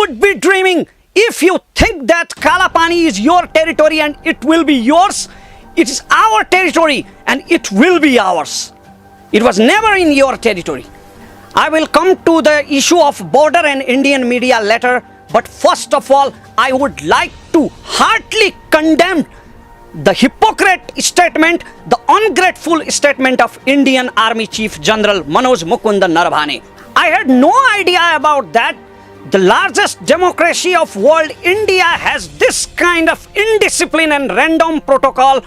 would be dreaming if you think that Kalapani is your territory and it will be yours. It is our territory and it will be ours. It was never in your territory. I will come to the issue of border and Indian media later, but first of all, I would like to heartily condemn the hypocrite statement, the ungrateful statement of Indian Army Chief General Manoj Mukund Naravane. I had no idea about that. The largest democracy of world, India, has this kind of indiscipline and random protocol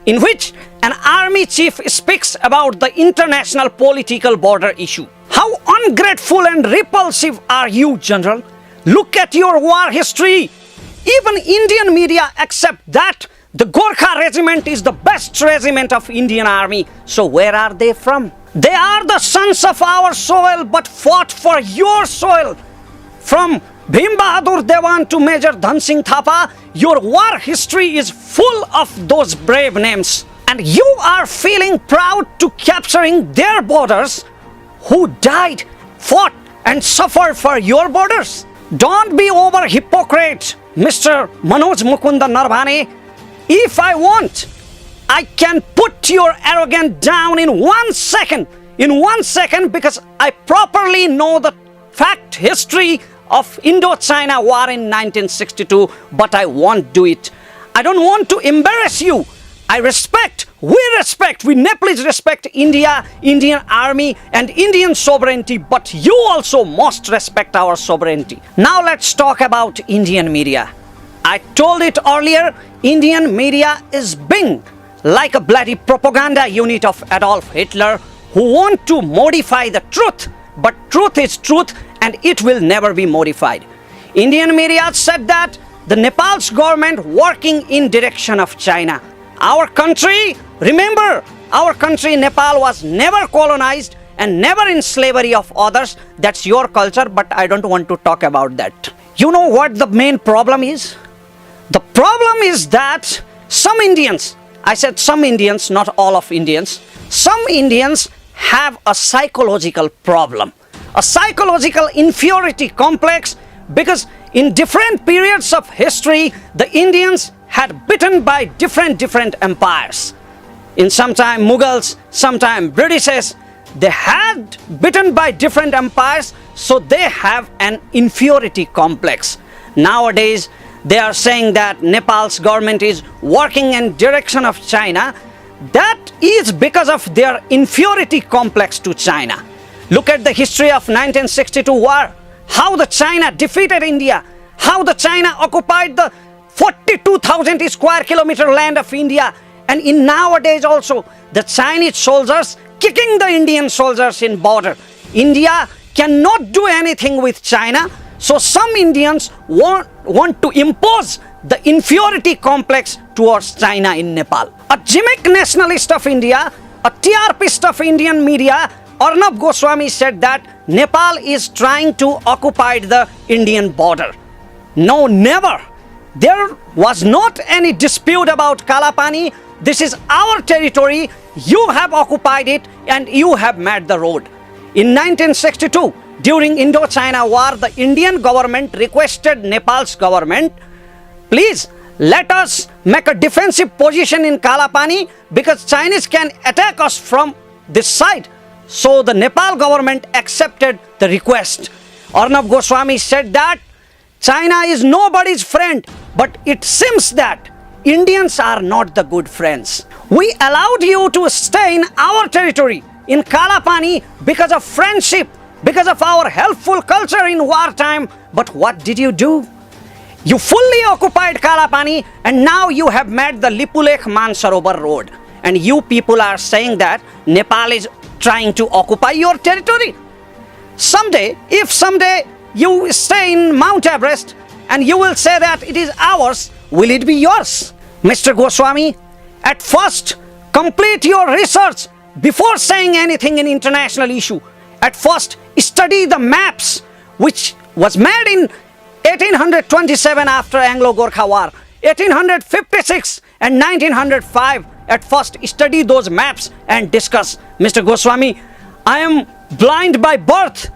in which an army chief speaks about the international political border issue. How ungrateful and repulsive are you, General? Look at your war history. Even Indian media accept that the Gorkha regiment is the best regiment of Indian army. So where are they from? They are the sons of our soil but fought for your soil. From Bhim Bahadur Dewan to Major Dhan Singh Thapa, your war history is full of those brave names. And you are feeling proud to capturing their borders who died, fought and suffered for your borders. Don't be over hypocrite, Mr. Manoj Mukund Naravane. If I want, I can put your arrogance down in 1 second. In 1 second, because I properly know the fact history of Indo-China War in 1962, but I won't do it. I don't want to embarrass you. We Nepalese respect India, Indian army and Indian sovereignty, but you also must respect our sovereignty. Now let's talk about Indian media. I told it earlier, Indian media is being like a bloody propaganda unit of Adolf Hitler who want to modify the truth, but truth is truth and it will never be modified. Indian media said that the Nepal's government working in direction of China. Our country, remember, our country Nepal was never colonized and never in slavery of others. That's your culture, but I don't want to talk about that. You know what the main problem is? The problem is that some Indians, I said some Indians, not all of Indians, some Indians have a psychological problem, a psychological inferiority complex, because in different periods of history, the Indians had bitten by different empires. In sometime Mughals, sometime Britishes, they had bitten by different empires, so they have an inferiority complex. Nowadays, they are saying that Nepal's government is working in direction of China. That is because of their inferiority complex to China. Look at the history of 1962 war, how the China defeated India, how the China occupied the 42,000 square kilometer land of India, and in nowadays also the Chinese soldiers kicking the Indian soldiers in border. India cannot do anything with China, so some Indians want to impose the inferiority complex towards China in Nepal. A gimmick nationalist of India, a TRPist of Indian media, Arnab Goswami said that Nepal is trying to occupy the Indian border. No, never. There was not any dispute about Kalapani. This is our territory. You have occupied it and you have made the road. In 1962, during Indo-China War, the Indian government requested Nepal's government, please let us make a defensive position in Kalapani because Chinese can attack us from this side. So the Nepal government accepted the request. Arnab Goswami said that China is nobody's friend, but it seems that Indians are not the good friends. We allowed you to stay in our territory, in Kalapani, because of friendship, because of our helpful culture in wartime. But what did you do? You fully occupied Kalapani and now you have made the Lipulekh Mansarovar road. And you people are saying that Nepal is trying to occupy your territory. Someday, if someday you stay in Mount Everest and you will say that it is ours, will it be yours? Mr. Goswami, at first, complete your research before saying anything in international issue. At first, study the maps which was made in 1827 after Anglo-Gorkha War, 1856 and 1905. At first, study those maps and discuss. Mr. Goswami, I am blind by birth,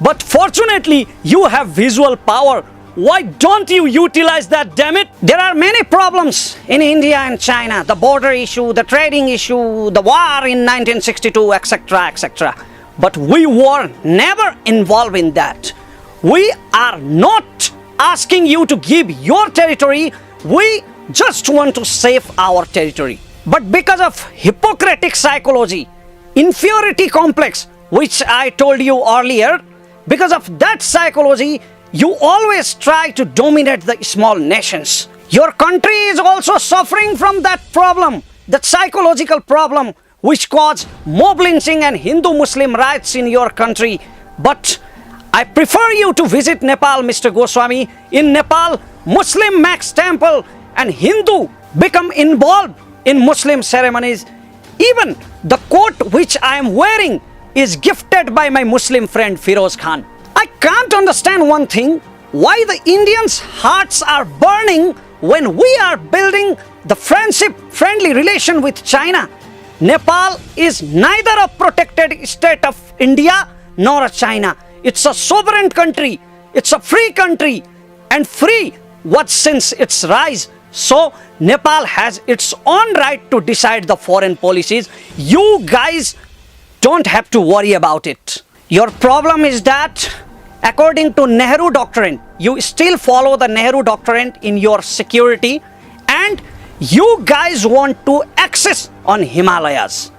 but fortunately, you have visual power. Why don't you utilize that, damn it? There are many problems in India and China. The border issue, the trading issue, the war in 1962, etc., etc. But we were never involved in that. We are not asking you to give your territory. We just want to save our territory. But because of Hippocratic psychology, inferiority complex, which I told you earlier, because of that psychology, you always try to dominate the small nations. Your country is also suffering from that problem, that psychological problem which caused mob lynching and Hindu-Muslim riots in your country. But I prefer you to visit Nepal, Mr. Goswami. In Nepal, Muslim Max Temple and Hindu become involved in Muslim ceremonies. Even the coat which I am wearing is gifted by my Muslim friend Firoz Khan. I can't understand one thing, why the Indians' hearts are burning when we are building the friendly relation with China. Nepal is neither a protected state of India nor a China. It's a sovereign country. It's a free country, and free was since its rise. So Nepal has its own right to decide the foreign policies. You guys don't have to worry about it. Your problem is that according to Nehru doctrine, you still follow the Nehru doctrine in your security, and you guys want to access on Himalayas.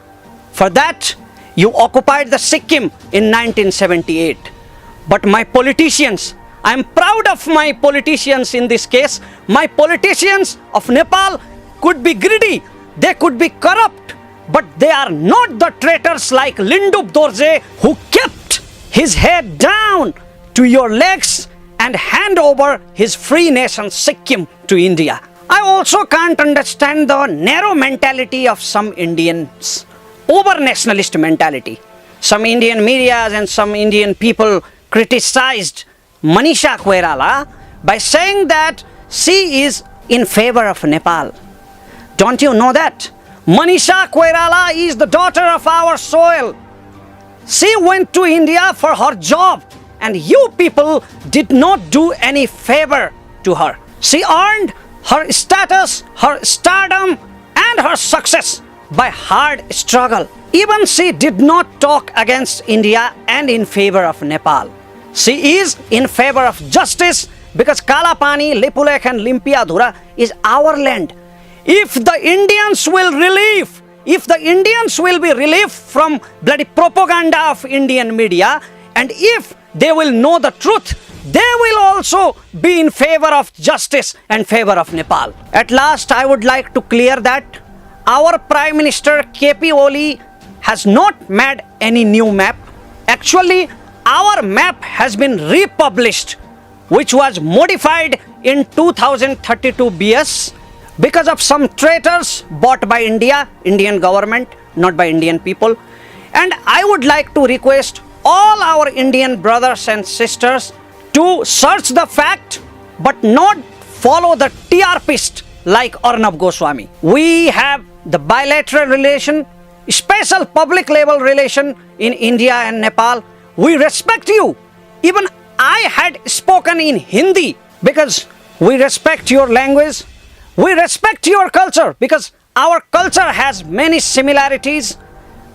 For that, you occupied the Sikkim in 1978. But my politicians, I am proud of my politicians in this case. My politicians of Nepal could be greedy, they could be corrupt, but they are not the traitors like Lindup Dorje, who kept his head down to your legs and hand over his free nation Sikkim to India. I also can't understand the narrow mentality of some Indians, over-nationalist mentality. Some Indian media and some Indian people criticized Manisha Koirala by saying that she is in favor of Nepal. Don't you know that? Manisha Koirala is the daughter of our soil. She went to India for her job, and you people did not do any favor to her. She earned her status, her stardom, and her success by hard struggle. Even she did not talk against India and in favor of Nepal. She is in favor of justice because Kalapani, Lipulekh and Limpiadhura is our land. If the Indians will be relieved from bloody propaganda of Indian media, and if they will know the truth, they will also be in favor of justice and favor of Nepal. At last, I would like to clear that our Prime Minister KP Oli has not made any new map. Actually, our map has been republished, which was modified in 2032 BS because of some traitors bought by Indian government, not by Indian people. And I would like to request all our Indian brothers and sisters to search the fact but not follow the TRPist like Arnab Goswami. We have the bilateral relation, special public level relation in India and Nepal. We respect you. Even I had spoken in Hindi because we respect your language. We respect your culture because our culture has many similarities,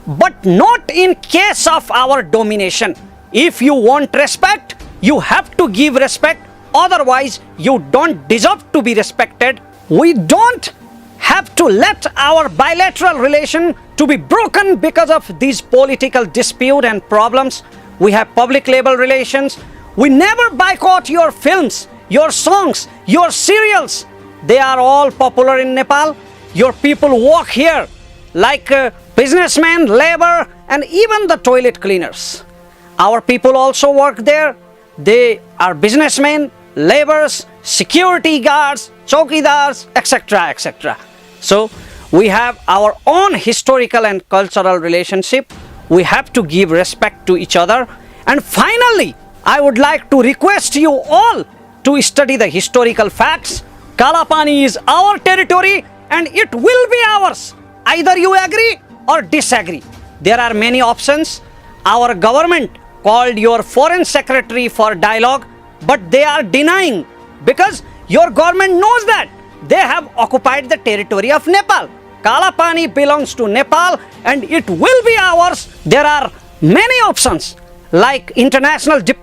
but not in case of our domination. If you want respect, you have to give respect. Otherwise, you don't deserve to be respected. We don't have to let our bilateral relation to be broken because of these political dispute and problems. We have public level relations. We never boycott your films, your songs, your serials. They are all popular in Nepal. Your people work here like businessmen, labor, and even the toilet cleaners. Our people also work there. They are businessmen, laborers, security guards, chowkidars, etc., etc. So we have our own historical and cultural relationship. We have to give respect to each other. And finally, I would like to request you all to study the historical facts. Kalapani is our territory and it will be ours. Either you agree or disagree. There are many options. Our government called your foreign secretary for dialogue, but they are denying because your government knows that they have occupied the territory of Nepal. Kalapani belongs to Nepal and it will be ours. There are many options like international diplomacy.